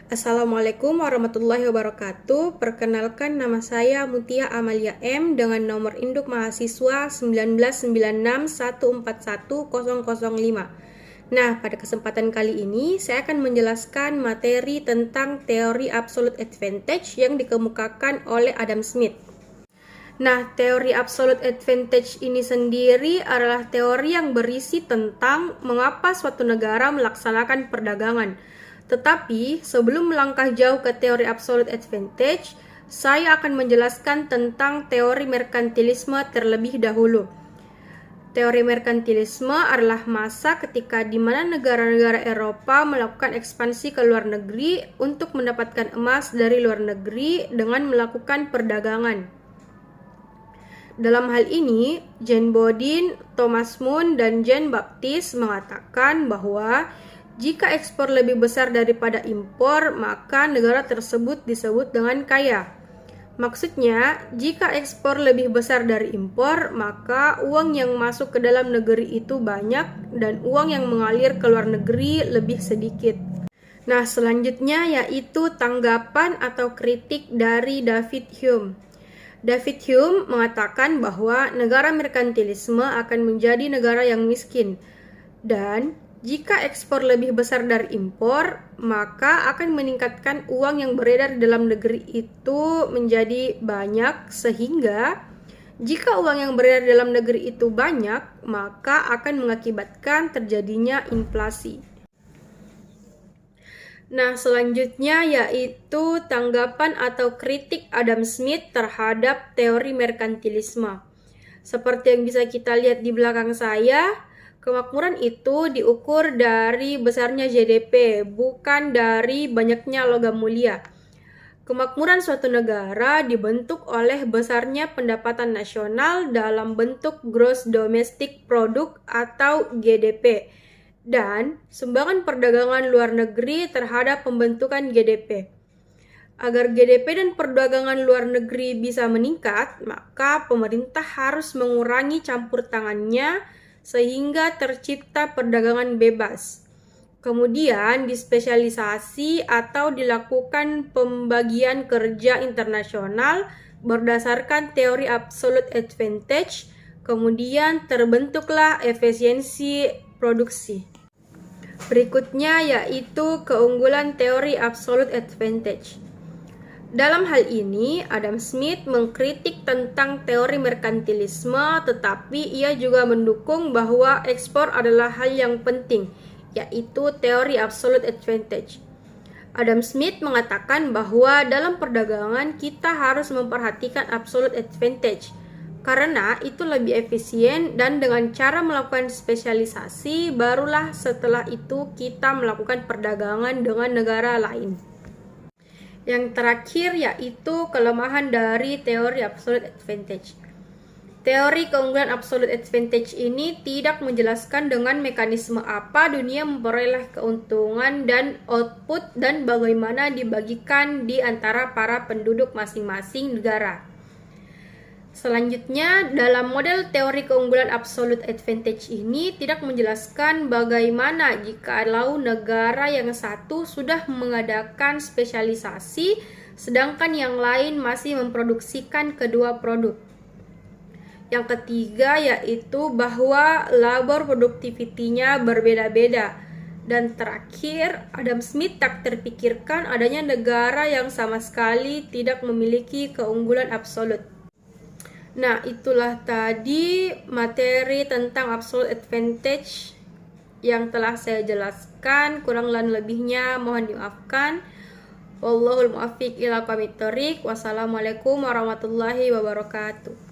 Assalamualaikum warahmatullahi wabarakatuh. Perkenalkan, nama saya Mutia Amalia M dengan nomor induk mahasiswa 19961411005. Nah, pada kesempatan kali ini saya akan menjelaskan materi tentang teori absolute advantage yang dikemukakan oleh Adam Smith. Nah, teori absolute advantage ini sendiri adalah teori yang berisi tentang mengapa suatu negara melaksanakan perdagangan. Tetapi, sebelum melangkah jauh ke teori absolute advantage, saya akan menjelaskan tentang teori merkantilisme terlebih dahulu. Teori merkantilisme adalah masa ketika di mana negara-negara Eropa melakukan ekspansi ke luar negeri untuk mendapatkan emas dari luar negeri dengan melakukan perdagangan. Dalam hal ini, Jean Bodin, Thomas Moon, dan Jean Baptiste mengatakan bahwa jika ekspor lebih besar daripada impor, maka negara tersebut disebut dengan kaya. Maksudnya, jika ekspor lebih besar dari impor, maka uang yang masuk ke dalam negeri itu banyak dan uang yang mengalir ke luar negeri lebih sedikit. Nah, selanjutnya yaitu tanggapan atau kritik dari David Hume. David Hume mengatakan bahwa negara merkantilisme akan menjadi negara yang miskin, dan jika ekspor lebih besar dari impor, maka akan meningkatkan uang yang beredar di dalam negeri itu menjadi banyak, sehingga jika uang yang beredar di dalam negeri itu banyak, maka akan mengakibatkan terjadinya inflasi. Nah, selanjutnya yaitu tanggapan atau kritik Adam Smith terhadap teori merkantilisme. Seperti yang bisa kita lihat di belakang saya, kemakmuran itu diukur dari besarnya GDP, bukan dari banyaknya logam mulia. Kemakmuran suatu negara dibentuk oleh besarnya pendapatan nasional dalam bentuk Gross Domestic Product atau GDP, dan sumbangan perdagangan luar negeri terhadap pembentukan GDP. Agar GDP dan perdagangan luar negeri bisa meningkat, maka pemerintah harus mengurangi campur tangannya sehingga tercipta perdagangan bebas. Kemudian dispesialisasi atau dilakukan pembagian kerja internasional berdasarkan teori absolute advantage, kemudian terbentuklah efisiensi produksi. Berikutnya yaitu keunggulan teori absolute advantage. Dalam hal ini, Adam Smith mengkritik tentang teori merkantilisme, tetapi ia juga mendukung bahwa ekspor adalah hal yang penting, yaitu teori absolute advantage. Adam Smith mengatakan bahwa dalam perdagangan kita harus memperhatikan absolute advantage, karena itu lebih efisien, dan dengan cara melakukan spesialisasi, barulah setelah itu kita melakukan perdagangan dengan negara lain. Yang terakhir yaitu kelemahan dari teori absolute advantage. Teori keunggulan absolute advantage ini tidak menjelaskan dengan mekanisme apa dunia memperoleh keuntungan dan output dan bagaimana dibagikan di antara para penduduk masing-masing negara. Selanjutnya, dalam model teori keunggulan absolute advantage ini tidak menjelaskan bagaimana jikalau negara yang satu sudah mengadakan spesialisasi, sedangkan yang lain masih memproduksikan kedua produk. Yang ketiga yaitu bahwa labor productivity-nya berbeda-beda. Dan terakhir, Adam Smith tak terpikirkan adanya negara yang sama sekali tidak memiliki keunggulan absolut. Nah, itulah tadi materi tentang absolute advantage yang telah saya jelaskan. Kurang dan lebihnya mohon dimaafkan. Wallahul muwaffiq ila aqwamit thoriq. Wassalamualaikum warahmatullahi wabarakatuh.